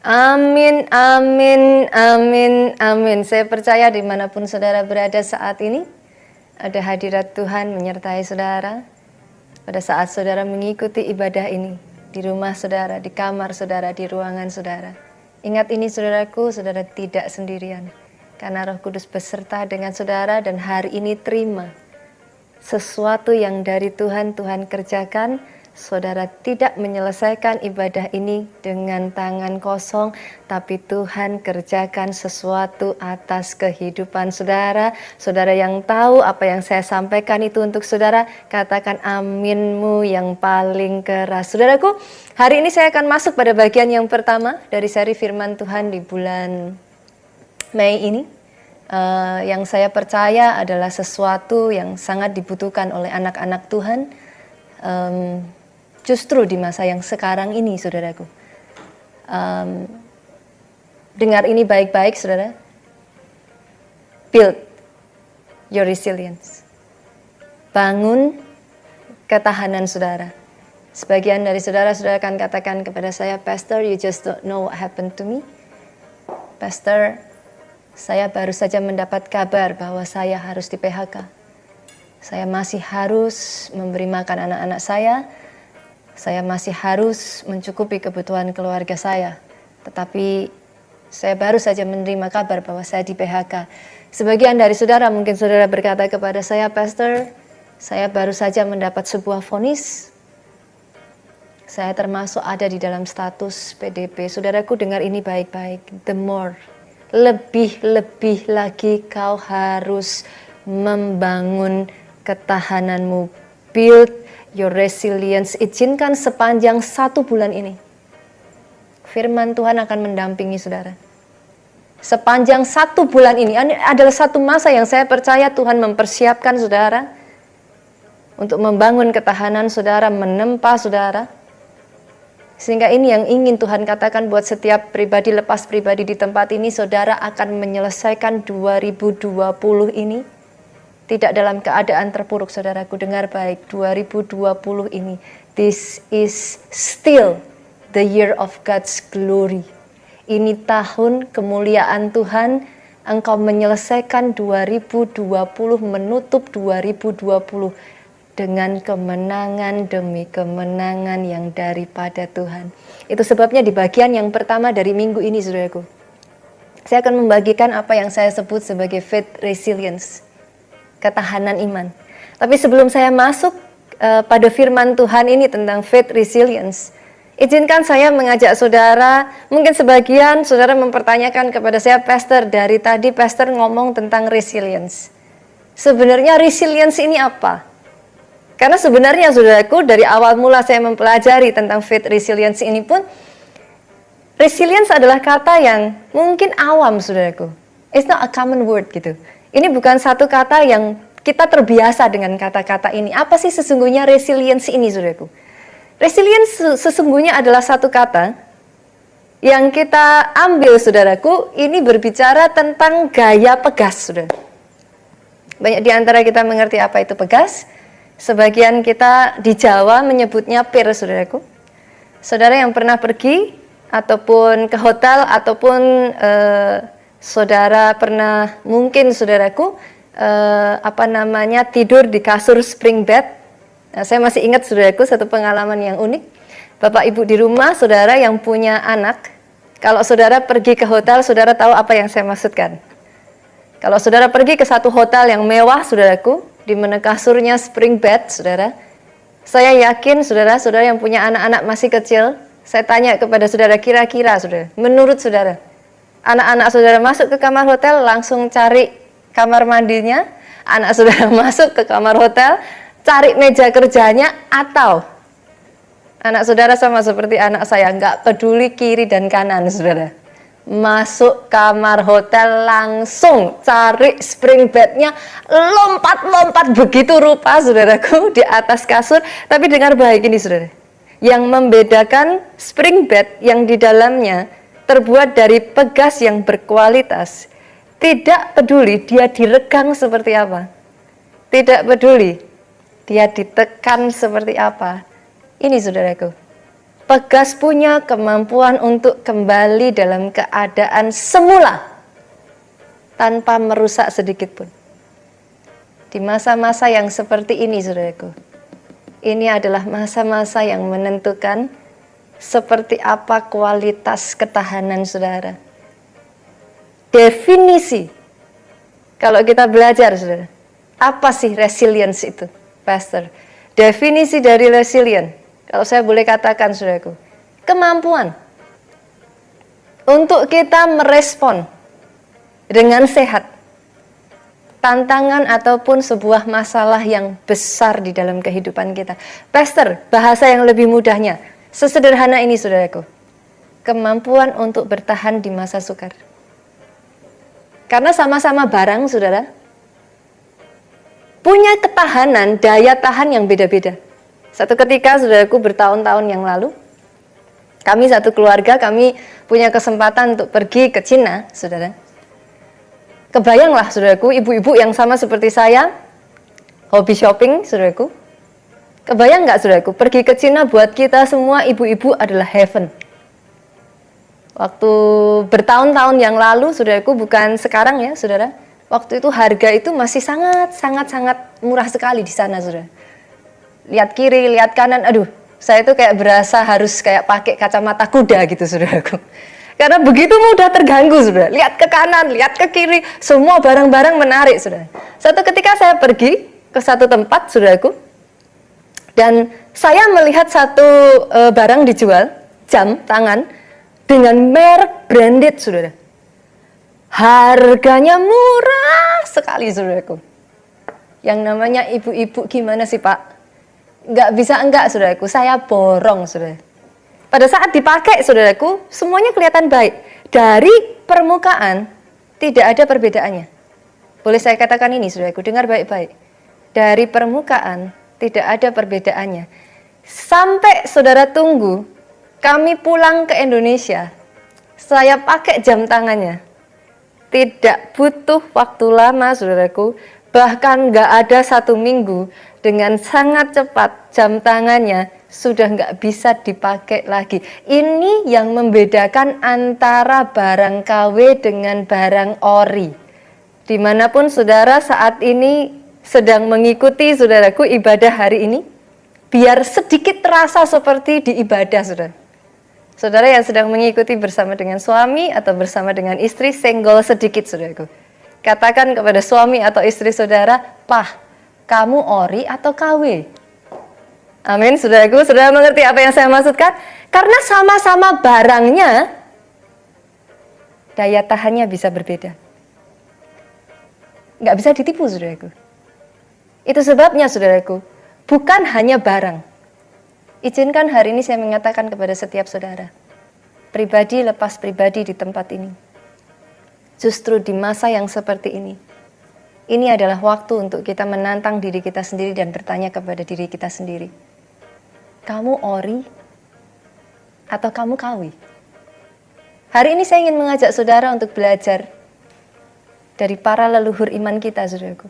Amin, amin, amin, amin. Saya percaya dimanapun saudara berada saat ini, ada hadirat Tuhan menyertai saudara. Pada saat saudara mengikuti ibadah ini, di rumah saudara, di kamar saudara, di ruangan saudara. Ingat ini saudaraku, saudara tidak sendirian. Karena Roh Kudus beserta dengan saudara dan hari ini terima sesuatu yang dari Tuhan, Tuhan kerjakan. Saudara tidak menyelesaikan ibadah ini dengan tangan kosong, tapi Tuhan kerjakan sesuatu atas kehidupan saudara. Saudara yang tahu apa yang saya sampaikan itu untuk saudara, katakan aminmu yang paling keras. Saudaraku, hari ini saya akan masuk pada bagian yang pertama dari seri firman Tuhan di bulan Mei ini. Yang saya percaya adalah sesuatu yang sangat dibutuhkan oleh anak-anak Tuhan. Justru di masa yang sekarang ini, saudaraku. Dengar ini baik-baik, saudara. Build your resilience. Bangun ketahanan saudara. Sebagian dari saudara akan katakan kepada saya, Pastor, you just don't know what happened to me. Pastor, saya baru saja mendapat kabar bahwa saya harus di PHK. Saya masih harus memberi makan anak-anak saya. Saya masih harus mencukupi kebutuhan keluarga saya. Tetapi saya baru saja menerima kabar bahwa saya di PHK. Sebagian dari saudara, mungkin saudara berkata kepada saya, Pastor, saya baru saja mendapat sebuah vonis. Saya termasuk ada di dalam status PDP. Saudaraku, dengar ini baik-baik. The more, lebih lagi kau harus membangun ketahananmu. Build your resilience. Izinkan sepanjang 1 bulan ini firman Tuhan akan mendampingi saudara. Sepanjang 1 bulan ini adalah satu masa yang saya percaya Tuhan mempersiapkan saudara untuk membangun ketahanan saudara, menempa saudara. Sehingga ini yang ingin Tuhan katakan buat setiap pribadi lepas pribadi di tempat ini, saudara akan menyelesaikan 2020 ini tidak dalam keadaan terpuruk. Saudaraku, dengar baik, 2020 ini, this is still the year of God's glory. Ini tahun kemuliaan Tuhan. Engkau menyelesaikan 2020, menutup 2020 dengan kemenangan demi kemenangan yang daripada Tuhan. Itu sebabnya di bagian yang pertama dari minggu ini, saudaraku, saya akan membagikan apa yang saya sebut sebagai faith resilience, ketahanan iman. Tapi sebelum saya masuk pada firman Tuhan ini tentang faith resilience, izinkan saya mengajak saudara. Mungkin sebagian saudara mempertanyakan kepada saya, Pastor, dari tadi Pastor ngomong tentang resilience. Sebenarnya resilience ini apa? Karena sebenarnya saudaraku, dari awal mula saya mempelajari tentang faith resilience ini pun, resilience adalah kata yang mungkin awam, saudaraku. It's not a common word gitu. Ini bukan satu kata yang kita terbiasa dengan kata-kata ini. Apa sih sesungguhnya resilience ini, saudaraku? Resilience sesungguhnya adalah satu kata yang kita ambil, saudaraku. Ini berbicara tentang gaya pegas, saudara. Banyak di antara kita mengerti apa itu pegas. Sebagian kita di Jawa menyebutnya pir, saudaraku. Saudara yang pernah pergi ataupun ke hotel ataupun saudara pernah, mungkin saudaraku, tidur di kasur spring bed. Nah, saya masih ingat, saudaraku, satu pengalaman yang unik. Bapak ibu di rumah, saudara yang punya anak, kalau saudara pergi ke hotel, saudara tahu apa yang saya maksudkan. Kalau saudara pergi ke satu hotel yang mewah, saudaraku, di mana kasurnya spring bed, saudara, saya yakin saudara-saudara yang punya anak-anak masih kecil, saya tanya kepada saudara, kira-kira saudara, menurut saudara, anak-anak saudara masuk ke kamar hotel langsung cari kamar mandinya, anak saudara masuk ke kamar hotel cari meja kerjanya, atau anak saudara sama seperti anak saya, nggak peduli kiri dan kanan, saudara, masuk kamar hotel langsung cari spring bednya, lompat-lompat begitu rupa, saudaraku, di atas kasur. Tapi dengar baik ini, saudara, yang membedakan spring bed yang di dalamnya terbuat dari pegas yang berkualitas, tidak peduli dia diregang seperti apa, tidak peduli dia ditekan seperti apa. Ini saudaraku, Pegas punya kemampuan untuk kembali dalam keadaan semula tanpa merusak sedikit pun. Di masa-masa yang seperti ini, saudaraku, ini adalah masa-masa yang menentukan seperti apa kualitas ketahanan saudara. Definisi, kalau kita belajar, saudara, apa sih resilience itu, Pastor? Definisi dari resilient, kalau saya boleh katakan, saudaraku, kemampuan untuk kita merespon dengan sehat tantangan ataupun sebuah masalah yang besar di dalam kehidupan kita. Pastor, bahasa yang lebih mudahnya, sesederhana ini, saudaraku, kemampuan untuk bertahan di masa sukar. Karena sama-sama barang, saudara, punya ketahanan, daya tahan yang beda-beda. Satu ketika, saudaraku, bertahun-tahun yang lalu, kami satu keluarga, kami punya kesempatan untuk pergi ke Cina, saudara. Kebayanglah, saudaraku, ibu-ibu yang sama seperti saya, hobi shopping, saudaraku. Kebayang nggak, saudaraku, pergi ke Cina buat kita semua ibu-ibu adalah heaven. Waktu bertahun-tahun yang lalu, saudaraku, bukan sekarang ya, saudara. Waktu itu harga itu masih sangat murah sekali di sana, saudara. Lihat kiri, lihat kanan, aduh, saya itu kayak berasa harus kayak pakai kacamata kuda gitu, saudaraku. Karena begitu mudah terganggu, saudara. Lihat ke kanan, lihat ke kiri, semua barang-barang menarik, saudara. Satu ketika saya pergi ke satu tempat, saudaraku, dan saya melihat satu barang dijual, jam tangan, dengan merek branded, saudara. Harganya murah sekali, saudaraku. Yang namanya ibu-ibu gimana sih, Pak? Nggak bisa enggak, saudaraku, saya borong, saudara. Pada saat dipakai, saudaraku, semuanya kelihatan baik. Dari permukaan, tidak ada perbedaannya. Boleh saya katakan ini, saudaraku, dengar baik-baik. Dari permukaan, tidak ada perbedaannya. Sampai saudara tunggu, kami pulang ke Indonesia, saya pakai jam tangannya. Tidak butuh waktu lama, saudaraku. Bahkan nggak ada 1 minggu, dengan sangat cepat jam tangannya sudah nggak bisa dipakai lagi. Ini yang membedakan antara barang KW dengan barang ori. Dimanapun saudara saat ini sedang mengikuti, saudaraku, ibadah hari ini, biar sedikit terasa seperti di ibadah, saudara. Saudara yang sedang mengikuti bersama dengan suami atau bersama dengan istri, senggol sedikit, saudaraku. Katakan kepada suami atau istri saudara, "Pah, kamu ori atau KW?" Amin, saudaraku. Saudara mengerti apa yang saya maksudkan? Karena sama-sama barangnya, daya tahannya bisa berbeda. Nggak bisa ditipu, saudaraku. Itu sebabnya, saudaraku, bukan hanya barang. Izinkan hari ini saya mengatakan kepada setiap saudara, pribadi lepas pribadi di tempat ini. Justru di masa yang seperti ini adalah waktu untuk kita menantang diri kita sendiri dan bertanya kepada diri kita sendiri. Kamu ori atau kamu KW? Hari ini saya ingin mengajak saudara untuk belajar dari para leluhur iman kita, saudaraku.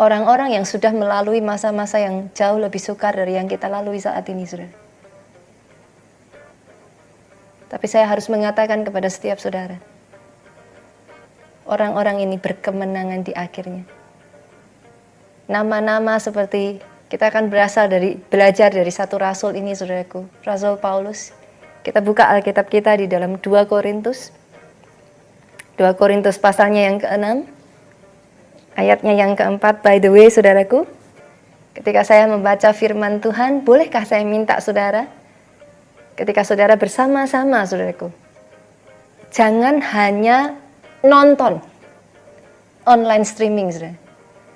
Orang-orang yang sudah melalui masa-masa yang jauh lebih sukar dari yang kita lalui saat ini, saudara. Tapi saya harus mengatakan kepada setiap saudara, orang-orang ini berkemenangan di akhirnya. Nama-nama seperti, kita akan belajar dari satu rasul ini, saudaraku, Rasul Paulus. Kita buka Alkitab kita di dalam 2 Korintus. 2 Korintus pasalnya yang ke-6, ayatnya yang ke-4. By the way, saudaraku, ketika saya membaca firman Tuhan, bolehkah saya minta saudara, ketika saudara bersama-sama, saudaraku, jangan hanya nonton online streaming, saudara.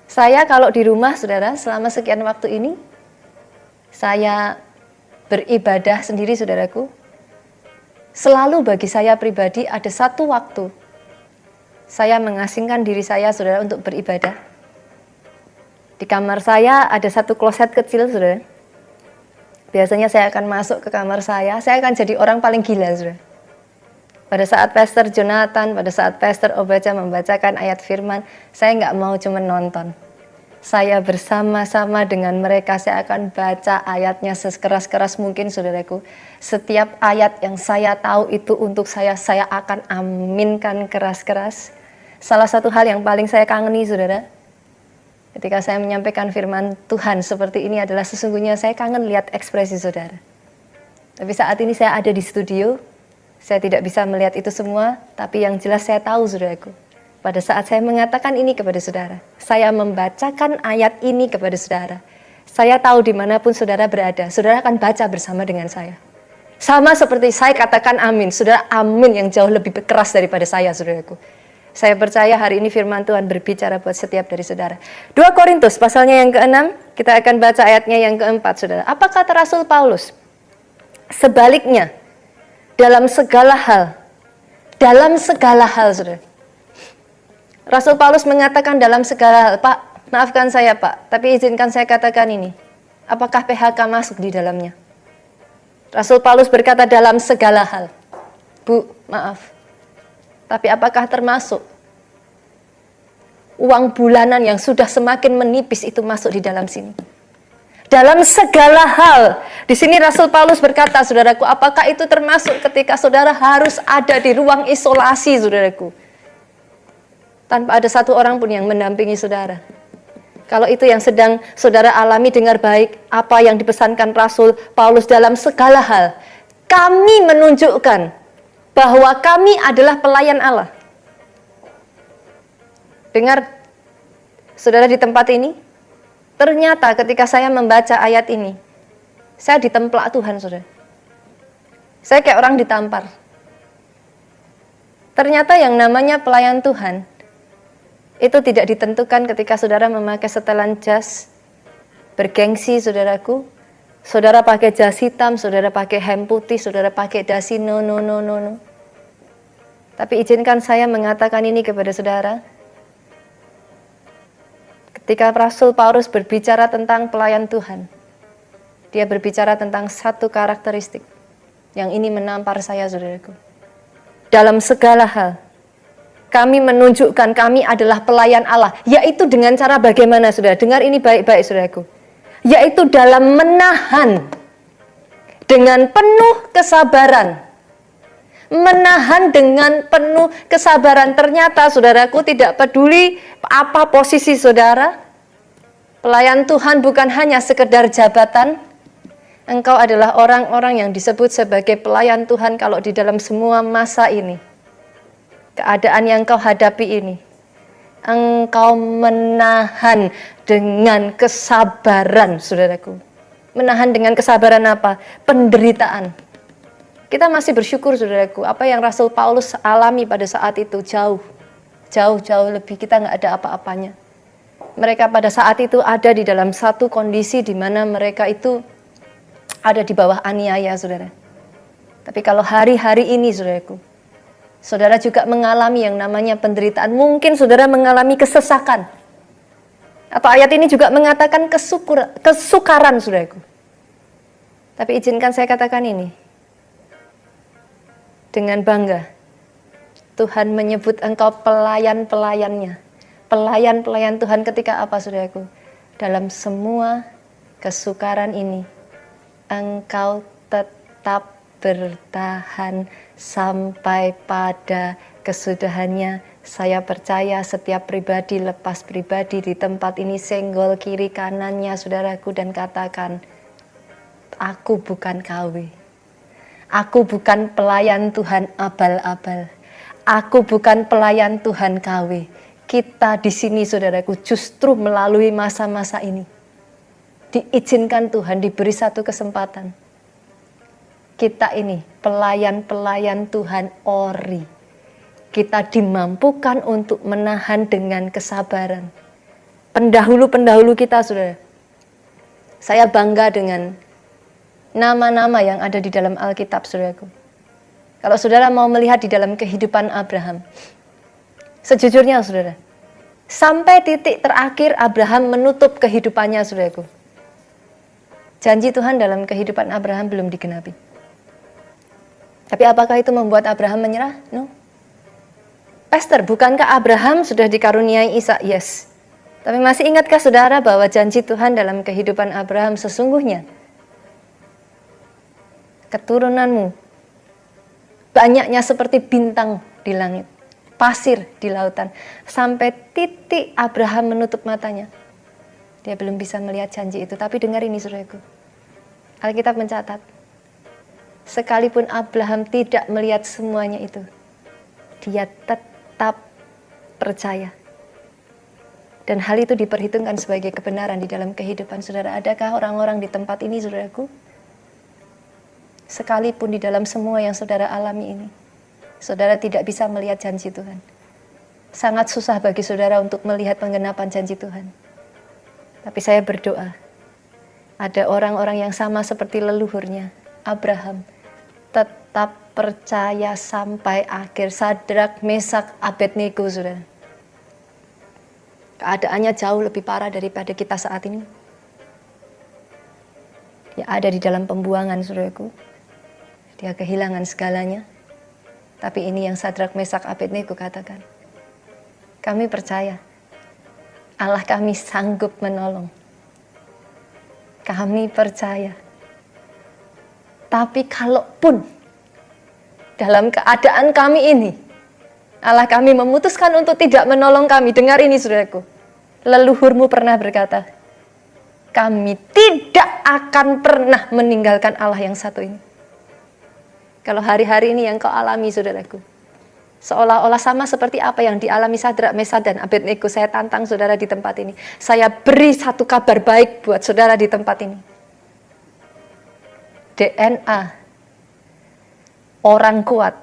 Saya kalau di rumah, saudara, selama sekian waktu ini, saya beribadah sendiri, saudaraku. Selalu bagi saya pribadi ada satu waktu saya mengasingkan diri saya, saudara, untuk beribadah. Di kamar saya ada satu kloset kecil, saudara. Biasanya saya akan masuk ke kamar saya akan jadi orang paling gila, saudara. Pada saat Pastor Jonathan, pada saat Pastor Obaja membacakan ayat firman, saya nggak mau cuma nonton. Saya bersama-sama dengan mereka, saya akan baca ayatnya sekeras-keras mungkin, saudaraku. Setiap ayat yang saya tahu itu untuk saya akan aminkan keras-keras. Salah satu hal yang paling saya kangeni, saudara, ketika saya menyampaikan firman Tuhan seperti ini adalah sesungguhnya saya kangen lihat ekspresi saudara. Tapi saat ini saya ada di studio, saya tidak bisa melihat itu semua, tapi yang jelas saya tahu, saudaraku, pada saat saya mengatakan ini kepada saudara, saya membacakan ayat ini kepada saudara, saya tahu dimanapun saudara berada, saudara akan baca bersama dengan saya. Sama seperti saya katakan amin, saudara amin yang jauh lebih keras daripada saya, saudaraku. Saya percaya hari ini firman Tuhan berbicara buat setiap dari saudara. 2 Korintus pasalnya yang ke-6, kita akan baca ayatnya yang ke-4, saudara. Apa kata Rasul Paulus? Sebaliknya, dalam segala hal, saudara. Rasul Paulus mengatakan dalam segala hal. Pak, maafkan saya Pak, tapi izinkan saya katakan ini. Apakah PHK masuk di dalamnya? Rasul Paulus berkata dalam segala hal. Bu, maaf. Tapi apakah termasuk uang bulanan yang sudah semakin menipis itu masuk di dalam sini? Dalam segala hal. Di sini Rasul Paulus berkata, saudaraku, apakah itu termasuk ketika saudara harus ada di ruang isolasi, saudaraku? Tanpa ada satu orang pun yang mendampingi saudara. Kalau itu yang sedang saudara alami, dengar baik apa yang dipesankan Rasul Paulus dalam segala hal. Kami menunjukkan bahwa kami adalah pelayan Allah. Dengar, saudara di tempat ini, ternyata ketika saya membaca ayat ini, saya ditemplak Tuhan, saudara. Saya kayak orang ditampar. Ternyata yang namanya pelayan Tuhan, itu tidak ditentukan ketika saudara memakai setelan jas bergengsi, saudaraku. Saudara pakai jas hitam, saudara pakai hem putih, saudara pakai dasi, no. Tapi izinkan saya mengatakan ini kepada saudara. Ketika Rasul Paulus berbicara tentang pelayan Tuhan, dia berbicara tentang satu karakteristik yang ini menampar saya, saudaraku. Dalam segala hal, kami menunjukkan kami adalah pelayan Allah, yaitu dengan cara bagaimana, saudara? Dengar ini baik-baik, saudaraku. Yaitu dalam menahan dengan penuh kesabaran. Menahan dengan penuh kesabaran. Ternyata, saudaraku, tidak peduli apa posisi saudara, pelayan Tuhan bukan hanya sekedar jabatan. Engkau adalah orang-orang yang disebut sebagai pelayan Tuhan kalau di dalam semua masa ini, keadaan yang engkau hadapi ini, engkau menahan dengan kesabaran, saudaraku. Menahan dengan kesabaran apa? Penderitaan. Kita masih bersyukur, saudaraku, apa yang Rasul Paulus alami pada saat itu jauh lebih, kita nggak ada apa-apanya. Mereka pada saat itu ada di dalam satu kondisi di mana mereka itu ada di bawah aniaya, saudara. Tapi kalau hari-hari ini, saudaraku, saudara juga mengalami yang namanya penderitaan. Mungkin saudara mengalami kesesakan. Atau ayat ini juga mengatakan kesukaran, saudaraku. Tapi izinkan saya katakan ini. Dengan bangga, Tuhan menyebut engkau pelayan-pelayannya. Pelayan-pelayan Tuhan ketika apa, saudaraku? Dalam semua kesukaran ini, engkau tetap bertahan sampai pada kesudahannya. Saya percaya setiap pribadi lepas pribadi di tempat ini senggol kiri kanannya, saudaraku, dan katakan, aku bukan KW. Aku bukan pelayan Tuhan abal-abal. Aku bukan pelayan Tuhan KW. Kita di sini, saudaraku, justru melalui masa-masa ini diizinkan Tuhan, diberi satu kesempatan. Kita ini pelayan-pelayan Tuhan ori. Kita dimampukan untuk menahan dengan kesabaran. Pendahulu-pendahulu kita, saudara. Saya bangga dengan nama-nama yang ada di dalam Alkitab, saudaraku. Kalau saudara mau melihat di dalam kehidupan Abraham, sejujurnya, saudara, sampai titik terakhir Abraham menutup kehidupannya, saudaraku. Janji Tuhan dalam kehidupan Abraham belum digenapi. Tapi apakah itu membuat Abraham menyerah? No. Pastor, bukankah Abraham sudah dikaruniai Ishak? Yes. Tapi masih ingatkah saudara bahwa janji Tuhan dalam kehidupan Abraham sesungguhnya keturunanmu banyaknya seperti bintang di langit, pasir di lautan. Sampai titik Abraham menutup matanya, dia belum bisa melihat janji itu. Tapi dengar ini saudaraku, Alkitab mencatat, sekalipun Abraham tidak melihat semuanya itu, dia tetap percaya. Dan hal itu diperhitungkan sebagai kebenaran di dalam kehidupan saudara. Adakah orang-orang di tempat ini saudaraku, sekalipun di dalam semua yang saudara alami ini, saudara tidak bisa melihat janji Tuhan. Sangat susah bagi saudara untuk melihat penggenapan janji Tuhan. Tapi saya berdoa, ada orang-orang yang sama seperti leluhurnya, Abraham, tetap percaya sampai akhir. Sadrak, Mesak, Abednego, saudara. Keadaannya jauh lebih parah daripada kita saat ini. Dia ada di dalam pembuangan, saudaraku. Dia kehilangan segalanya. Tapi ini yang Sadrak, Mesak, Abednego katakan. Kami percaya Allah kami sanggup menolong. Kami percaya. Tapi kalaupun dalam keadaan kami ini, Allah kami memutuskan untuk tidak menolong kami. Dengar ini saudaraku. Leluhurmu pernah berkata, kami tidak akan pernah meninggalkan Allah yang satu ini. Kalau hari-hari ini yang kau alami saudaraku, seolah-olah sama seperti apa yang dialami Sadrak, Mesak, dan Abednego, saya tantang saudara di tempat ini. Saya beri satu kabar baik buat saudara di tempat ini. DNA orang kuat,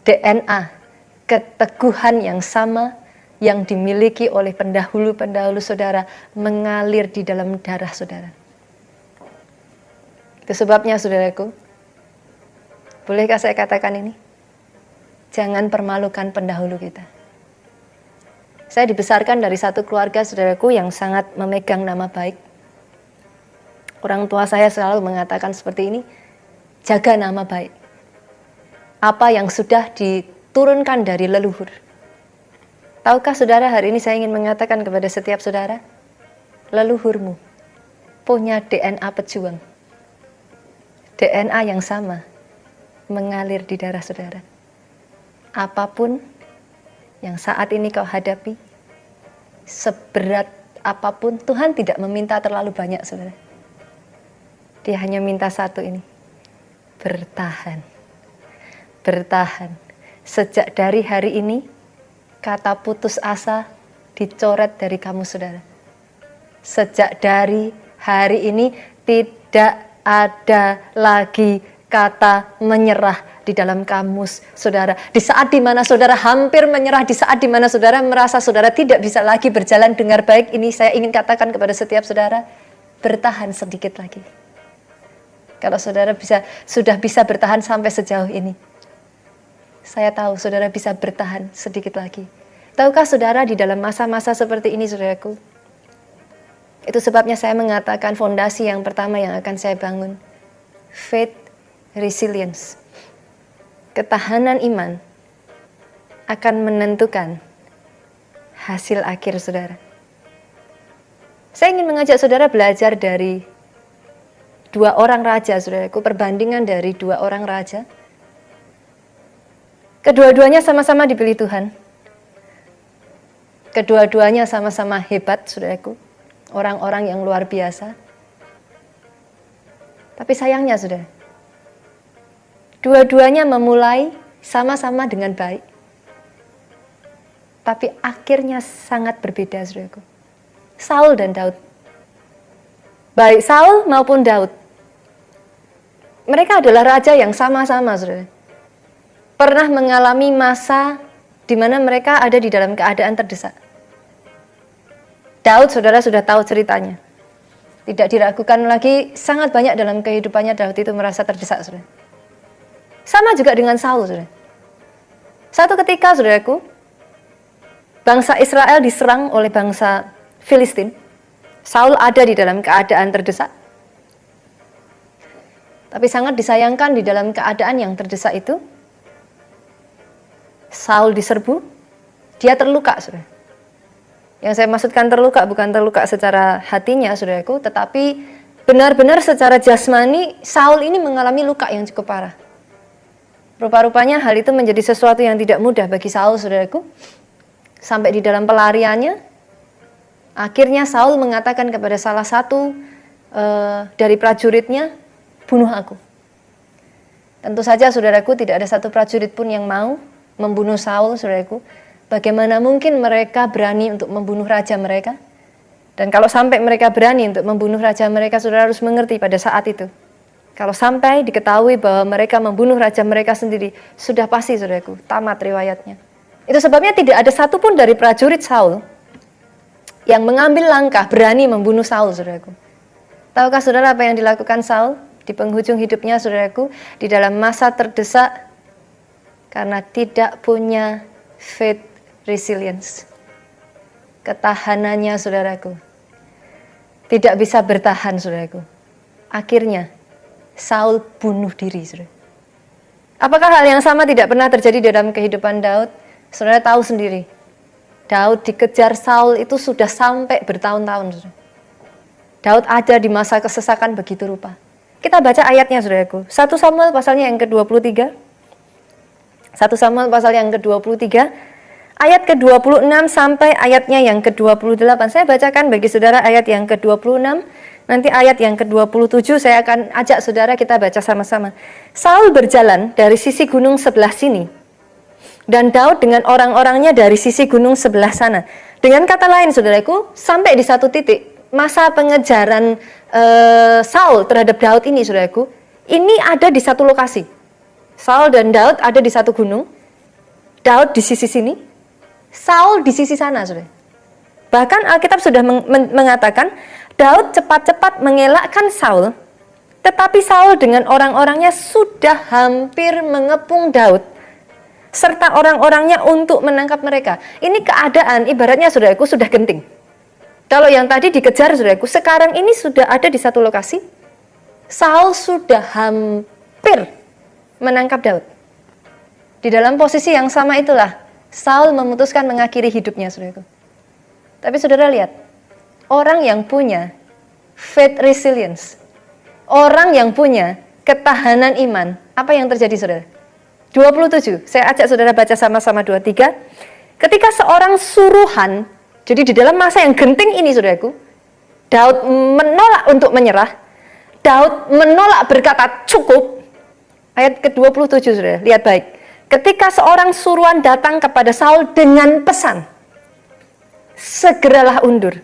DNA keteguhan yang sama yang dimiliki oleh pendahulu-pendahulu saudara mengalir di dalam darah saudara. Itu sebabnya saudaraku, bolehkah saya katakan ini? Jangan permalukan pendahulu kita. Saya dibesarkan dari satu keluarga saudaraku yang sangat memegang nama baik. Orang tua saya selalu mengatakan seperti ini, jaga nama baik. Apa yang sudah diturunkan dari leluhur. Tahukah saudara, hari ini saya ingin mengatakan kepada setiap saudara, leluhurmu punya DNA pejuang. DNA yang sama mengalir di darah saudara. Apapun yang saat ini kau hadapi, seberat apapun, Tuhan tidak meminta terlalu banyak saudara. Dia hanya minta satu ini, bertahan. Bertahan. Sejak dari hari ini, kata putus asa dicoret dari kamu saudara. Sejak dari hari ini, tidak ada lagi kata menyerah di dalam kamus saudara. Di saat dimana saudara hampir menyerah, di saat dimana saudara merasa saudara tidak bisa lagi berjalan dengan baik, ini saya ingin katakan kepada setiap saudara, bertahan sedikit lagi. Kalau saudara sudah bisa bertahan sampai sejauh ini, saya tahu saudara bisa bertahan sedikit lagi. Tahukah saudara, di dalam masa-masa seperti ini saudaraku, itu sebabnya saya mengatakan fondasi yang pertama yang akan saya bangun, faith resilience. Ketahanan iman akan menentukan hasil akhir saudara. Saya ingin mengajak saudara belajar dari dua orang raja saudaraku, perbandingan dari dua orang raja. Kedua-duanya sama-sama dipilih Tuhan. Kedua-duanya sama-sama hebat, saudaraku. Orang-orang yang luar biasa. Tapi sayangnya, saudara, dua-duanya memulai sama-sama dengan baik. Tapi akhirnya sangat berbeda, saudaraku. Saul dan Daud. Baik Saul maupun Daud, mereka adalah raja yang sama-sama, saudara. Pernah mengalami masa di mana mereka ada di dalam keadaan terdesak. Daud, saudara sudah tahu ceritanya. Tidak diragukan lagi, sangat banyak dalam kehidupannya Daud itu merasa terdesak, saudara. Sama juga dengan Saul, saudara. Satu ketika, saudaraku, bangsa Israel diserang oleh bangsa Filistin. Saul ada di dalam keadaan terdesak. Tapi sangat disayangkan di dalam keadaan yang terdesak itu, Saul diserbu, dia terluka, saudara. Yang saya maksudkan terluka bukan terluka secara hatinya, saudaraku, tetapi benar-benar secara jasmani Saul ini mengalami luka yang cukup parah. Rupa-rupanya hal itu menjadi sesuatu yang tidak mudah bagi Saul, saudaraku. Sampai di dalam pelariannya, akhirnya Saul mengatakan kepada salah satu dari prajuritnya, bunuh aku. Tentu saja, saudaraku, tidak ada satu prajurit pun yang mau membunuh Saul, saudaraku. Bagaimana mungkin mereka berani untuk membunuh raja mereka? Dan kalau sampai mereka berani untuk membunuh raja mereka, saudara harus mengerti pada saat itu. Kalau sampai diketahui bahwa mereka membunuh raja mereka sendiri, sudah pasti, saudaraku, tamat riwayatnya. Itu sebabnya tidak ada satupun dari prajurit Saul yang mengambil langkah berani membunuh Saul, saudaraku. Tahukah saudara apa yang dilakukan Saul di penghujung hidupnya, saudaraku? Di dalam masa terdesak karena tidak punya faith resilience, ketahanannya, saudaraku, tidak bisa bertahan, saudaraku. Akhirnya Saul bunuh diri, saudara. Apakah hal yang sama tidak pernah terjadi dalam kehidupan Daud? Saudara tahu sendiri, Daud dikejar Saul itu sudah sampai bertahun-tahun, saudara. Daud ada di masa kesesakan begitu rupa. Kita baca ayatnya, saudaraku. 1 Samuel pasalnya yang ke-23. 1 Samuel pasal yang ke-23. Ayat ke-26 sampai ayatnya yang ke-28. Saya bacakan bagi saudara ayat yang ke-26. Nanti ayat yang ke-27 saya akan ajak saudara kita baca sama-sama. Saul berjalan dari sisi gunung sebelah sini, dan Daud dengan orang-orangnya dari sisi gunung sebelah sana. Dengan kata lain, saudaraku, sampai di satu titik, masa pengejaran Saul terhadap Daud ini, saudaraku, ini ada di satu lokasi. Saul dan Daud ada di satu gunung. Daud di sisi sini, Saul di sisi sana, saudara. Bahkan Alkitab sudah mengatakan Daud cepat-cepat mengelakkan Saul, tetapi Saul dengan orang-orangnya sudah hampir mengepung Daud serta orang-orangnya untuk menangkap mereka. Ini keadaan ibaratnya, saudaraku, sudah genting. Kalau yang tadi dikejar, saudaraku, sekarang ini sudah ada di satu lokasi. Saul sudah hampir menangkap Daud. Di dalam posisi yang sama itulah Saul memutuskan mengakhiri hidupnya, saudaraku. Tapi saudara lihat, orang yang punya faith resilience, orang yang punya ketahanan iman, apa yang terjadi, saudara? 27, saya ajak saudara baca sama-sama 23. Ketika seorang suruhan, jadi di dalam masa yang genting ini, saudaraku, Daud menolak untuk menyerah. Daud menolak berkata cukup. Ayat ke-27, saudara, lihat baik. Ketika seorang suruhan datang kepada Saul dengan pesan, segeralah undur,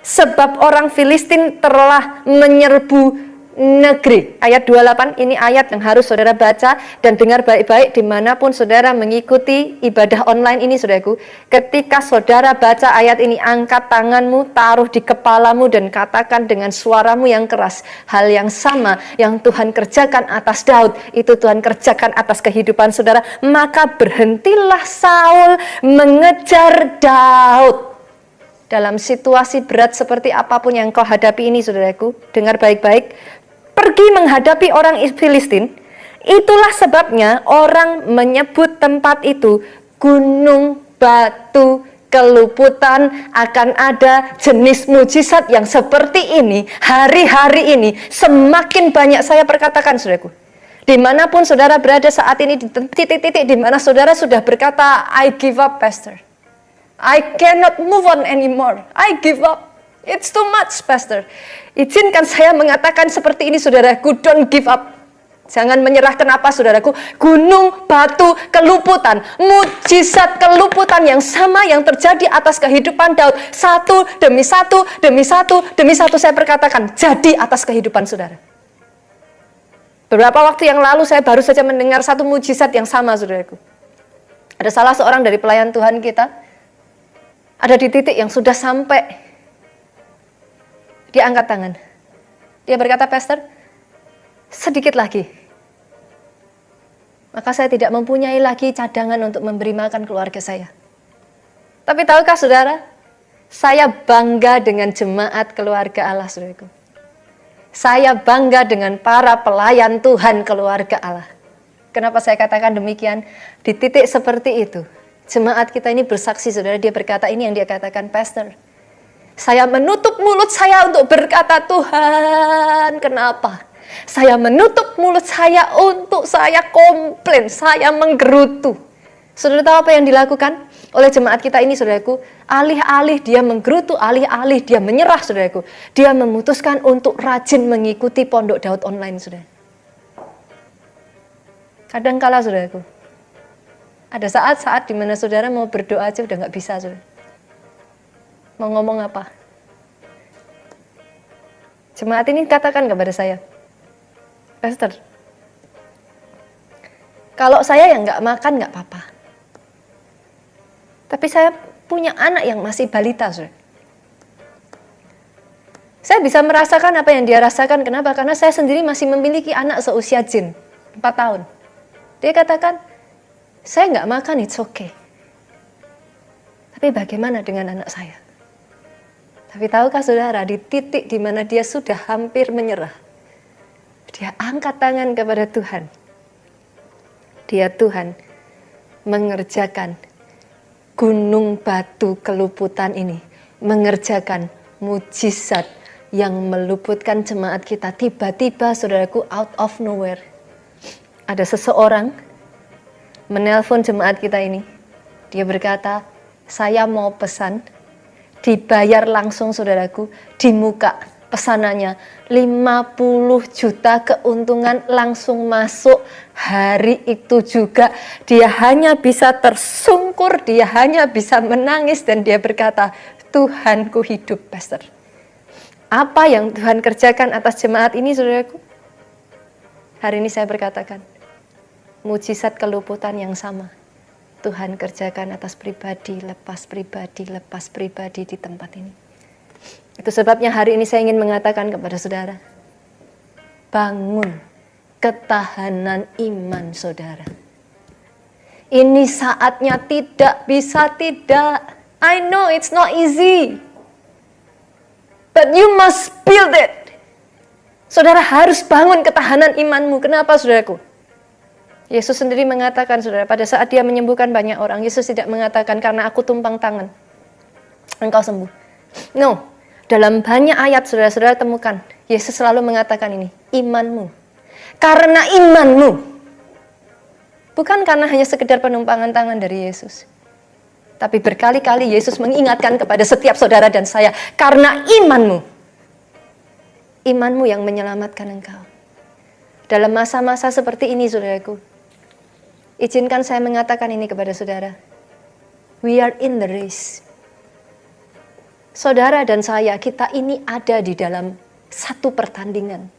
sebab orang Filistin telah menyerbu negeri. Ayat 28, ini ayat yang harus saudara baca dan dengar baik-baik dimanapun saudara mengikuti ibadah online ini, saudaraku. Ketika saudara baca ayat ini, angkat tanganmu, taruh di kepalamu dan katakan dengan suaramu yang keras, hal yang sama yang Tuhan kerjakan atas Daud, itu Tuhan kerjakan atas kehidupan saudara. Maka berhentilah Saul mengejar Daud. Dalam situasi berat seperti apapun yang kau hadapi ini, saudaraku, dengar baik-baik, pergi menghadapi orang Filistin. Itulah sebabnya orang menyebut tempat itu gunung batu keluputan. Akan ada jenis mujizat yang seperti ini hari-hari ini. Semakin banyak saya perkatakan, saudaraku. Dimanapun saudara berada saat ini, di titik-titik di mana saudara sudah berkata, I give up, Pastor. I cannot move on anymore. I give up. It's too much, Pastor. Izinkan saya mengatakan seperti ini, saudaraku. Don't give up. Jangan menyerah. Kenapa, saudaraku? Gunung, batu, keluputan. Mujizat keluputan yang sama yang terjadi atas kehidupan Daud. Satu demi satu, demi satu, demi satu saya perkatakan. Jadi atas kehidupan saudara. Beberapa waktu yang lalu saya baru saja mendengar satu mujizat yang sama, saudaraku. Ada salah seorang dari pelayan Tuhan kita, ada di titik yang sudah sampai dia angkat tangan. Dia berkata, Pastor, sedikit lagi, maka saya tidak mempunyai lagi cadangan untuk memberi makan keluarga saya. Tapi tahukah saudara, saya bangga dengan jemaat keluarga Allah, saudaraku. Saya bangga dengan para pelayan Tuhan keluarga Allah. Kenapa saya katakan demikian? Di titik seperti itu, Jemaat kita ini bersaksi, saudara, dia berkata ini yang dia katakan, Pastor, saya menutup mulut saya untuk berkata, Tuhan, kenapa? Saya menutup mulut saya untuk saya komplain, saya menggerutu. Saudara tahu apa yang dilakukan oleh jemaat kita ini, saudaraku? Alih-alih dia menggerutu, alih-alih dia menyerah, saudaraku, dia memutuskan untuk rajin mengikuti Pondok Daud online, saudara. Kadangkala, saudaraku, ada saat-saat di mana saudara mau berdoa aja udah nggak bisa, saudara. Mau ngomong apa? Jemaat ini katakan kepada saya, Pastor, kalau saya yang nggak makan nggak apa-apa. Tapi saya punya anak yang masih balita, saudara. Saya bisa merasakan apa yang dia rasakan. Kenapa? Karena saya sendiri masih memiliki anak seusia Jin, 4 tahun. Dia katakan, saya nggak makan, it's okay. Tapi bagaimana dengan anak saya? Tapi tahukah saudara, di titik di mana dia sudah hampir menyerah, dia angkat tangan kepada Tuhan. Dia, Tuhan, mengerjakan gunung batu keluputan ini, mengerjakan mujizat yang meluputkan jemaat kita. Tiba-tiba, saudaraku, out of nowhere, ada seseorang menelpon jemaat kita ini. Dia berkata, saya mau pesan, dibayar langsung, saudaraku, di muka pesanannya 50 juta keuntungan langsung masuk hari itu juga. Dia hanya bisa tersungkur, dia hanya bisa menangis, dan dia berkata, Tuhanku hidup, Pastor. Apa yang Tuhan kerjakan atas jemaat ini, saudaraku? Hari ini saya berkatakan, mujizat keluputan yang sama Tuhan kerjakan atas pribadi, lepas pribadi di tempat ini. Itu sebabnya hari ini saya ingin mengatakan kepada saudara, bangun ketahanan iman saudara. Ini saatnya tidak bisa tidak. I know it's not easy, but you must build it. Saudara harus bangun ketahanan imanmu. Kenapa, saudaraku? Yesus sendiri mengatakan, saudara, pada saat dia menyembuhkan banyak orang, Yesus tidak mengatakan karena aku tumpang tangan engkau sembuh. No, dalam banyak ayat saudara-saudara temukan, Yesus selalu mengatakan ini, imanmu. Karena imanmu. Bukan karena hanya sekedar penumpangan tangan dari Yesus. Tapi berkali-kali Yesus mengingatkan kepada setiap saudara dan saya, karena imanmu. Imanmu yang menyelamatkan engkau. Dalam masa-masa seperti ini, saudaraku, izinkan saya mengatakan ini kepada saudara. We are in the race. Saudara dan saya, kita ini ada di dalam satu pertandingan.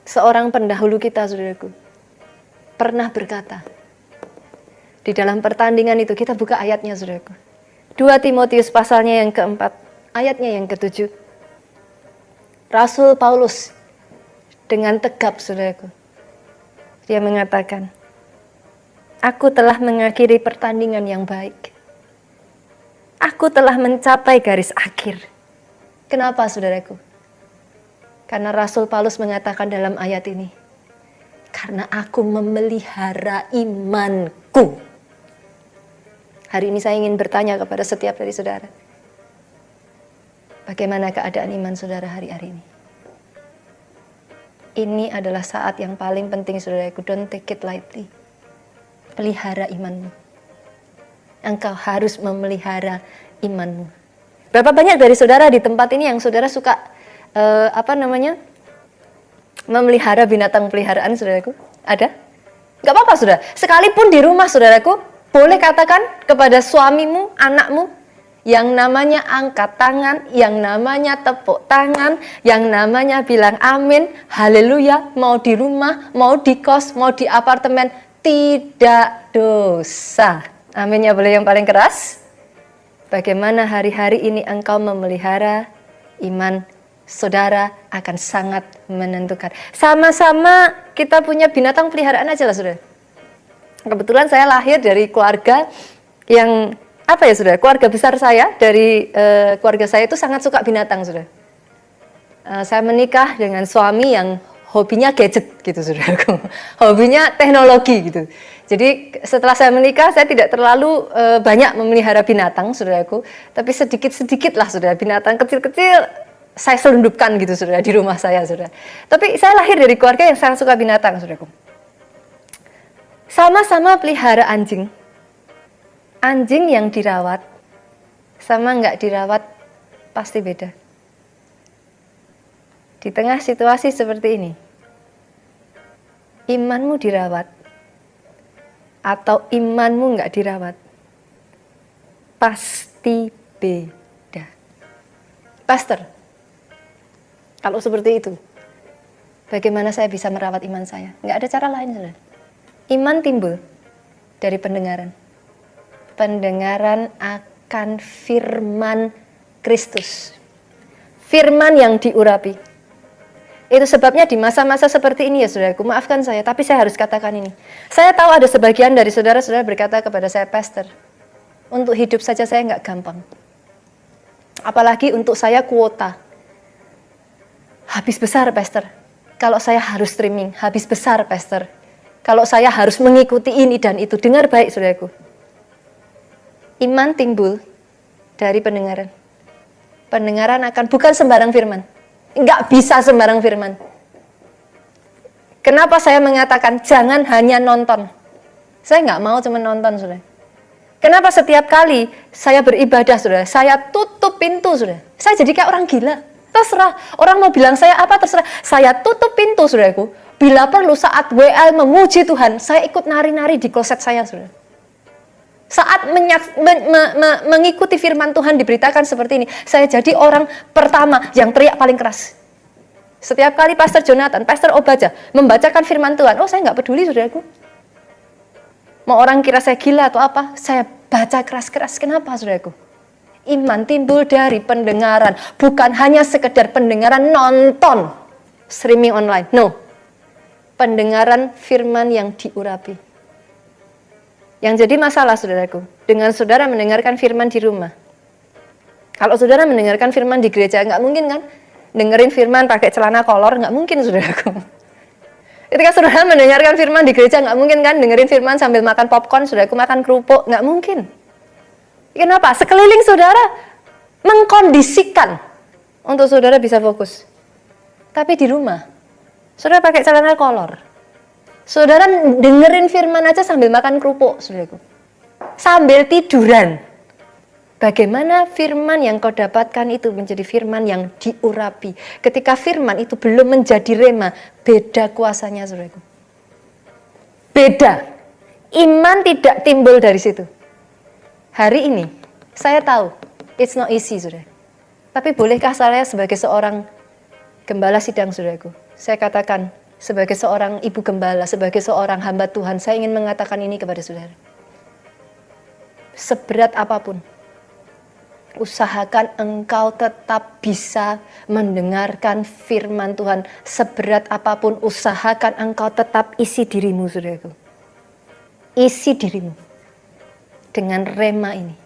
Seorang pendahulu kita, saudaraku, pernah berkata, di dalam pertandingan itu, kita buka ayatnya, saudaraku. 2 Timotius pasalnya yang keempat, ayatnya yang ketujuh. Rasul Paulus dengan tegap, saudaraku, dia mengatakan, aku telah mengakhiri pertandingan yang baik. Aku telah mencapai garis akhir. Kenapa, saudaraku? Karena Rasul Paulus mengatakan dalam ayat ini, karena aku memelihara imanku. Hari ini saya ingin bertanya kepada setiap dari saudara, bagaimana keadaan iman saudara hari-hari ini? Ini adalah saat yang paling penting, saudaraku. Don't take it lightly. Pelihara imanmu. Engkau harus memelihara imanmu. Berapa banyak dari saudara di tempat ini yang saudara suka memelihara binatang peliharaan, saudaraku? Ada? Gak apa-apa, saudara. Sekalipun di rumah, saudaraku, boleh katakan kepada suamimu, anakmu, yang namanya angkat tangan, yang namanya tepuk tangan, yang namanya bilang amin, haleluya, mau di rumah, mau di kos, mau di apartemen, tidak dosa. Aminnya boleh yang paling keras. Bagaimana hari-hari ini engkau memelihara iman saudara akan sangat menentukan. Sama-sama kita punya binatang peliharaan aja lah, saudara. Kebetulan saya lahir dari keluarga yang saudara, keluarga besar saya, dari keluarga saya itu sangat suka binatang, saudara. Saya menikah dengan suami yang hobinya gadget gitu, saudara. Hobinya teknologi gitu. Jadi setelah saya menikah, saya tidak terlalu banyak memelihara binatang, saudaraku. Tapi sedikit-sedikit lah, saudara. Binatang kecil-kecil saya selundupkan gitu, saudara, di rumah saya, saudara. Tapi saya lahir dari keluarga yang sangat suka binatang, saudaraku. Sama-sama pelihara anjing. Anjing yang dirawat sama nggak dirawat pasti beda. Di tengah situasi seperti ini, imanmu dirawat atau imanmu nggak dirawat, pasti beda. Pastor, kalau seperti itu, bagaimana saya bisa merawat iman saya? Nggak ada cara lain, saudara. Iman timbul dari pendengaran. Pendengaran akan firman Kristus. Firman yang diurapi. Itu sebabnya di masa-masa seperti ini ya saudaraku, maafkan saya, tapi saya harus katakan ini. Saya tahu ada sebagian dari saudara-saudara berkata kepada saya, Pastor, untuk hidup saja saya nggak gampang. Apalagi untuk saya kuota. Habis besar, Pastor. Kalau saya harus streaming, habis besar, Pastor. Kalau saya harus mengikuti ini dan itu. Dengar baik, saudaraku. Iman timbul dari pendengaran. Pendengaran akan bukan sembarang firman. Nggak bisa sembarang firman. Kenapa saya mengatakan jangan hanya nonton? Saya nggak mau cuma nonton, saudara. Kenapa setiap kali saya beribadah, saudara, saya tutup pintu, saudara. Saya jadi kayak orang gila. Terserah, orang mau bilang saya apa, terserah. Saya tutup pintu, saudaraku. Bila perlu saat WL memuji Tuhan, saya ikut nari-nari di kloset saya, saudara. Saat mengikuti firman Tuhan diberitakan seperti ini, saya jadi orang pertama yang teriak paling keras. Setiap kali Pastor Jonathan, Pastor Obaja membacakan firman Tuhan, oh saya nggak peduli, saudaraku. Mau orang kira saya gila atau apa, saya baca keras-keras. Kenapa, saudaraku? Iman timbul dari pendengaran, bukan hanya sekedar pendengaran nonton streaming online. No, pendengaran firman yang diurapi. Yang jadi masalah, saudaraku, dengan saudara mendengarkan firman di rumah. Kalau saudara mendengarkan firman di gereja, nggak mungkin kan? Dengerin firman pakai celana kolor, nggak mungkin, saudaraku. Ketika saudara mendengarkan firman di gereja, nggak mungkin kan? Dengerin firman sambil makan popcorn, saudaraku makan kerupuk, nggak mungkin. Kenapa? Sekeliling saudara mengkondisikan untuk saudara bisa fokus. Tapi di rumah, saudara pakai celana kolor. Saudara dengerin firman aja sambil makan kerupuk, saudaraku. Sambil tiduran. Bagaimana firman yang kau dapatkan itu menjadi firman yang diurapi. Ketika firman itu belum menjadi rema, beda kuasanya, saudaraku. Beda. Iman tidak timbul dari situ. Hari ini, saya tahu, it's not easy, saudara. Tapi bolehkah saya sebagai seorang gembala sidang, saudaraku, saya katakan, sebagai seorang ibu gembala, sebagai seorang hamba Tuhan, saya ingin mengatakan ini kepada saudara. Seberat apapun, usahakan engkau tetap bisa mendengarkan firman Tuhan. Seberat apapun, usahakan engkau tetap isi dirimu, saudaraku. Isi dirimu dengan rema ini.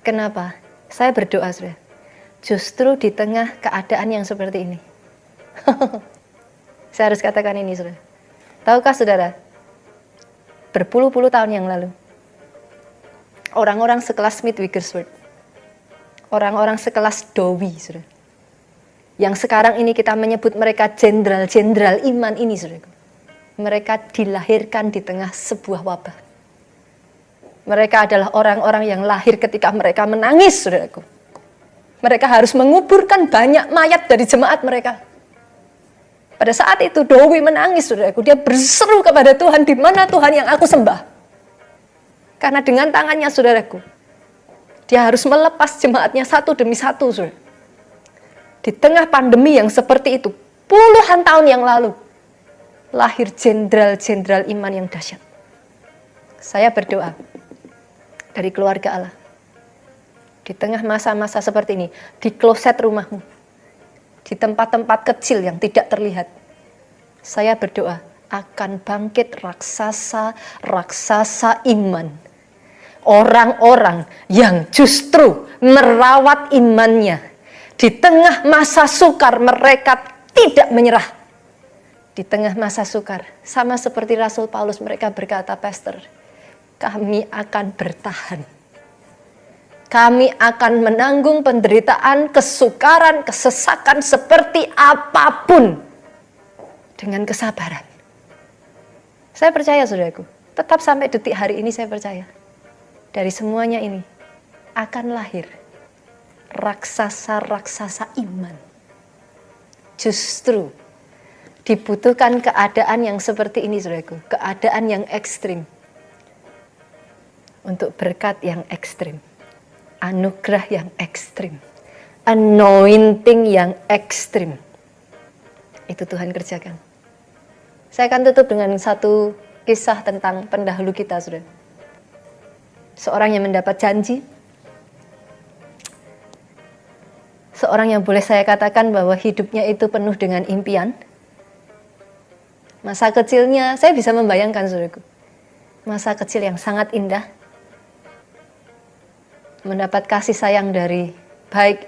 Kenapa? Saya berdoa, saudara. Justru di tengah keadaan yang seperti ini. Saya harus katakan ini, saudara. Tahukah saudara, berpuluh-puluh tahun yang lalu, orang-orang sekelas Smith Wigglesworth, orang-orang sekelas Dowie, saudara, yang sekarang ini kita menyebut mereka jenderal-jenderal iman ini, saudara. Mereka dilahirkan di tengah sebuah wabah. Mereka adalah orang-orang yang lahir ketika mereka menangis, saudaraku. Mereka harus menguburkan banyak mayat dari jemaat mereka. Pada saat itu Dowie menangis, saudaraku. Dia berseru kepada Tuhan, di mana Tuhan yang aku sembah? Karena dengan tangannya, saudaraku, dia harus melepas jemaatnya satu demi satu, saudara. Di tengah pandemi yang seperti itu, puluhan tahun yang lalu, lahir jenderal-jenderal iman yang dahsyat. Saya berdoa dari keluarga Allah. Di tengah masa-masa seperti ini, di kloset rumahmu, di tempat-tempat kecil yang tidak terlihat, saya berdoa akan bangkit raksasa iman. Orang-orang yang justru merawat imannya. Di tengah masa sukar mereka tidak menyerah. Di tengah masa sukar, sama seperti Rasul Paulus, mereka berkata, Pastor, kami akan bertahan. Kami akan menanggung penderitaan, kesukaran, kesesakan seperti apapun dengan kesabaran. Saya percaya, saudaraku, tetap sampai detik hari ini saya percaya, dari semuanya ini akan lahir raksasa-raksasa iman. Justru dibutuhkan keadaan yang seperti ini, saudaraku, keadaan yang ekstrim untuk berkat yang ekstrim. Anugerah yang ekstrim, anointing yang ekstrim, itu Tuhan kerjakan. Saya akan tutup dengan satu kisah tentang pendahulu kita, saudara. Seorang yang mendapat janji, seorang yang boleh saya katakan bahwa hidupnya itu penuh dengan impian. Masa kecilnya, saya bisa membayangkan, saudaraku, masa kecil yang sangat indah, mendapat kasih sayang dari baik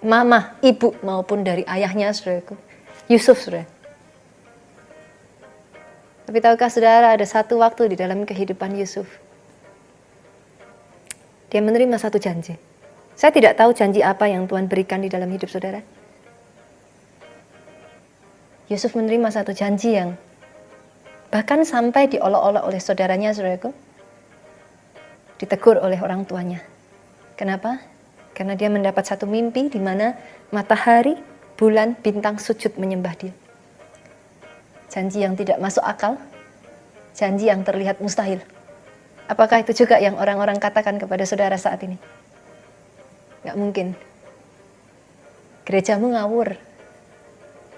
mama, ibu maupun dari ayahnya, saudaraku, Yusuf, saudara. Tapi tahukah saudara, ada satu waktu di dalam kehidupan Yusuf, dia menerima satu janji. Saya tidak tahu janji apa yang Tuhan berikan di dalam hidup saudara. Yusuf menerima satu janji yang bahkan sampai diolok-olok oleh saudaranya, saudaraku, ditegur oleh orang tuanya. Kenapa? Karena dia mendapat satu mimpi di mana matahari, bulan, bintang sujud menyembah dia. Janji yang tidak masuk akal, janji yang terlihat mustahil. Apakah itu juga yang orang-orang katakan kepada saudara saat ini? Gak mungkin. Gerejamu ngawur.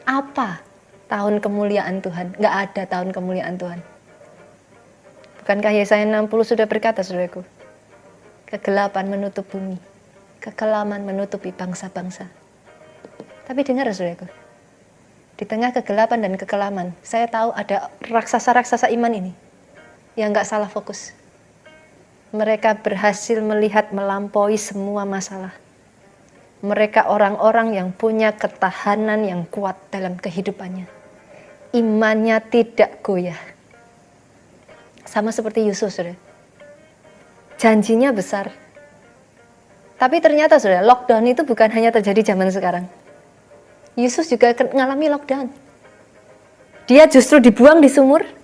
Apa tahun kemuliaan Tuhan? Gak ada tahun kemuliaan Tuhan. Bukankah Yesaya 60 sudah berkata, saudaraku, kegelapan menutup bumi, kekelaman menutupi bangsa-bangsa. Tapi dengar, saudaraku, di tengah kegelapan dan kekelaman, saya tahu ada raksasa-raksasa iman ini yang gak salah fokus. Mereka berhasil melihat melampaui semua masalah. Mereka orang-orang yang punya ketahanan yang kuat dalam kehidupannya. Imannya tidak goyah. Sama seperti Yusuf, saudara. Janjinya besar. Tapi ternyata, saudara, lockdown itu bukan hanya terjadi zaman sekarang. Yusuf juga mengalami lockdown. Dia justru dibuang di sumur.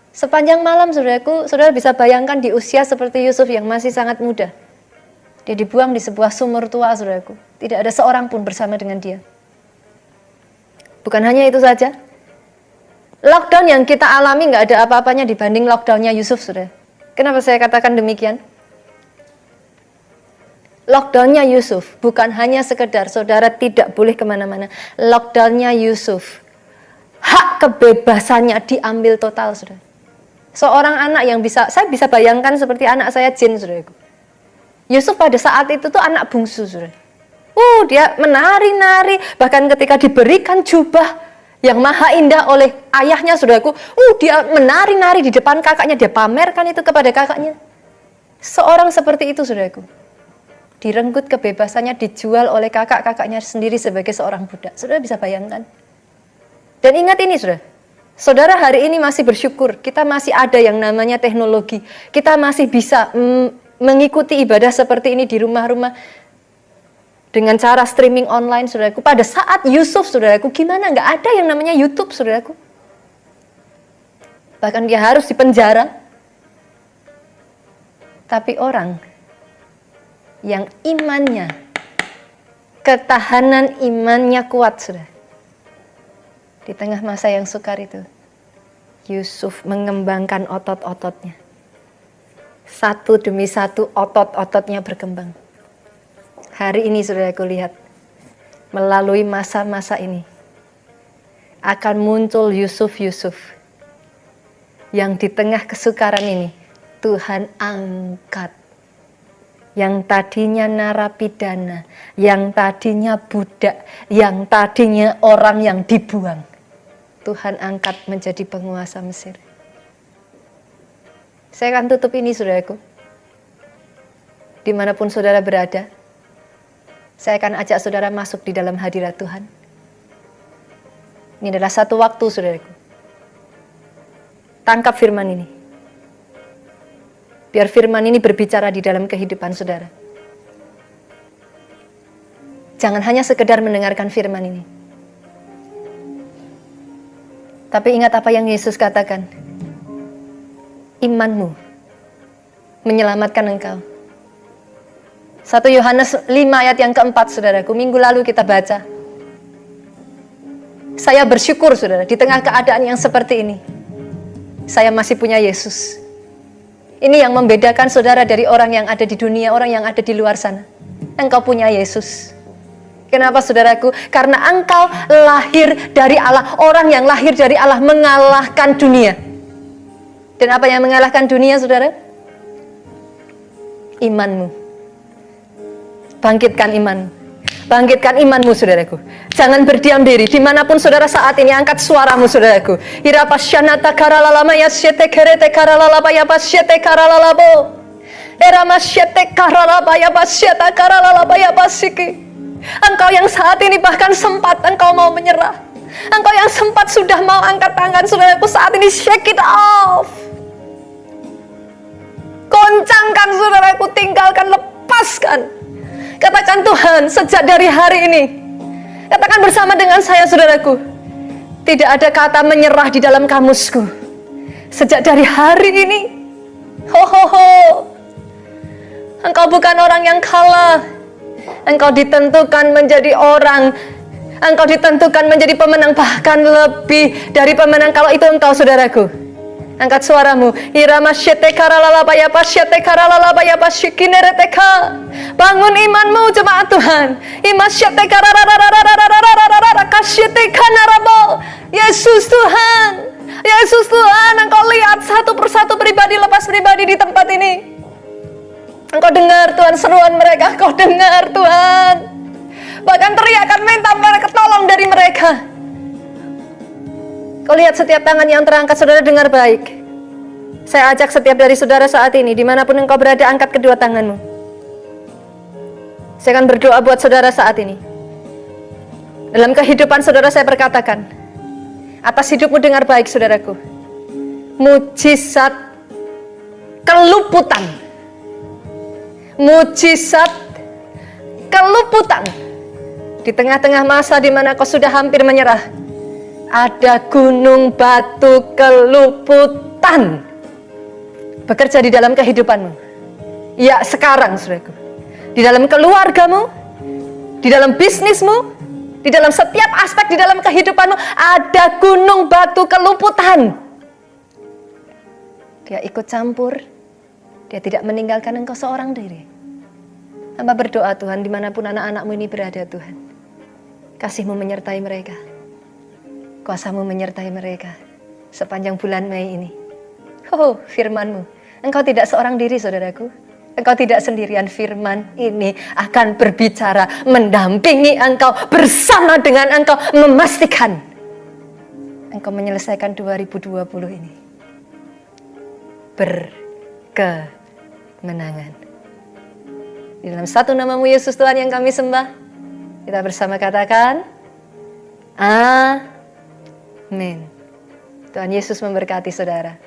Sepanjang malam, saudaraku, saudara bisa bayangkan di usia seperti Yusuf yang masih sangat muda. Dia dibuang di sebuah sumur tua, saudaraku. Tidak ada seorang pun bersama dengan dia. Bukan hanya itu saja. Lockdown yang kita alami nggak ada apa-apanya dibanding lockdownnya Yusuf, saudara. Kenapa saya katakan demikian? Lockdownnya Yusuf bukan hanya sekedar saudara tidak boleh kemana-mana. Lockdownnya Yusuf, hak kebebasannya diambil total, saudara. Seorang anak yang saya bisa bayangkan seperti anak saya Jin, saudaraku. Yusuf pada saat itu tuh anak bungsu, saudara. Dia menari-nari, bahkan ketika diberikan jubah yang maha indah oleh ayahnya, saudaraku, dia menari-nari di depan kakaknya, dia pamerkan itu kepada kakaknya. Seorang seperti itu, saudaraku, direnggut kebebasannya, dijual oleh kakak-kakaknya sendiri sebagai seorang budak. Saudara bisa bayangkan. Dan ingat ini, saudara. Saudara hari ini masih bersyukur, kita masih ada yang namanya teknologi. Kita masih bisa mengikuti ibadah seperti ini di rumah-rumah dengan cara streaming online, saudaraku. Pada saat Yusuf, saudaraku, gimana? Nggak ada yang namanya YouTube, saudaraku. Bahkan dia harus dipenjara. Tapi orang yang imannya, ketahanan imannya kuat, saudara. Di tengah masa yang sukar itu, Yusuf mengembangkan otot-ototnya. Satu demi satu otot-ototnya berkembang. Hari ini, saudaraku, lihat, melalui masa-masa ini, akan muncul Yusuf-Yusuf yang di tengah kesukaran ini, Tuhan angkat. Yang tadinya narapidana, yang tadinya budak, yang tadinya orang yang dibuang, Tuhan angkat menjadi penguasa Mesir. Saya akan tutup ini, saudaraku. Dimanapun saudara berada, saya akan ajak saudara masuk di dalam hadirat Tuhan. Ini adalah satu waktu, saudaraku. Tangkap firman ini. Biar firman ini berbicara di dalam kehidupan saudara. Jangan hanya sekedar mendengarkan firman ini. Tapi ingat apa yang Yesus katakan. Imanmu menyelamatkan engkau. 1 Yohanes 5 ayat yang keempat, saudaraku. Minggu lalu kita baca. Saya bersyukur, saudara, di tengah keadaan yang seperti ini. Saya masih punya Yesus. Ini yang membedakan saudara dari orang yang ada di dunia, orang yang ada di luar sana. Engkau punya Yesus. Kenapa, saudaraku? Karena engkau lahir dari Allah. Orang yang lahir dari Allah mengalahkan dunia. Dan apa yang mengalahkan dunia, saudara? Imanmu. Bangkitkan iman. Bangkitkan imanmu, saudaraku. Jangan berdiam diri. Dimanapun saudara saat ini, angkat suaramu, saudaraku. Irapasyanata karalalama yasyete kerete karalalaba yapasyete karalalabo. Eramasyete karalalaba yapasyeta karalalaba yapasiki. Engkau yang saat ini bahkan sempat engkau mau menyerah. Engkau yang sempat sudah mau angkat tangan, saudaraku, saat ini shake it off. Goncangkan, saudaraku, tinggalkan, lepaskan. Katakan, Tuhan, sejak dari hari ini, katakan bersama dengan saya, saudaraku, tidak ada kata menyerah di dalam kamusku. Sejak dari hari ini, engkau bukan orang yang kalah. Engkau ditentukan menjadi orang, engkau ditentukan menjadi pemenang, bahkan lebih dari pemenang kalau itu engkau, saudaraku. Angkat suaramu. Iramasyete karalalabaya pasyete karalalabaya pasyikinereteka. Bangun imanmu, jemaat Tuhan. Imasyete kararararararararararararara kasyete kanarabo. Yesus Tuhan. Yesus Tuhan, engkau lihat satu persatu pribadi lepas pribadi di tempat ini. Engkau dengar, Tuhan, seruan mereka. Engkau dengar, Tuhan. Bahkan teriakan minta mereka tolong dari mereka. Kau lihat setiap tangan yang terangkat, saudara, dengar baik. Saya ajak setiap dari saudara saat ini, dimanapun engkau berada, angkat kedua tanganmu. Saya akan berdoa buat saudara saat ini. Dalam kehidupan saudara, saya berkatakan, atas hidupmu dengar baik, saudaraku. Mujizat keluputan. Mujizat keluputan. Di tengah-tengah masa di mana kau sudah hampir menyerah, ada gunung batu keluputan bekerja di dalam kehidupanmu. Ya, sekarang, saudaraku. Di dalam keluargamu, di dalam bisnismu, di dalam setiap aspek di dalam kehidupanmu, ada gunung batu keluputan. Dia ikut campur, dia tidak meninggalkan engkau seorang diri. Hamba berdoa, Tuhan, dimanapun anak-anakmu ini berada, Tuhan, kasih-Mu menyertai mereka. Kuasa-Mu menyertai mereka sepanjang bulan Mei ini. Firman-Mu. Engkau tidak seorang diri, saudaraku. Engkau tidak sendirian. Firman ini akan berbicara, mendampingi engkau, bersama dengan engkau, memastikan engkau menyelesaikan 2020 ini berkemenangan. Di dalam satu namamu, Yesus Tuhan yang kami sembah, kita bersama katakan, Amin. Tuhan Yesus memberkati saudara.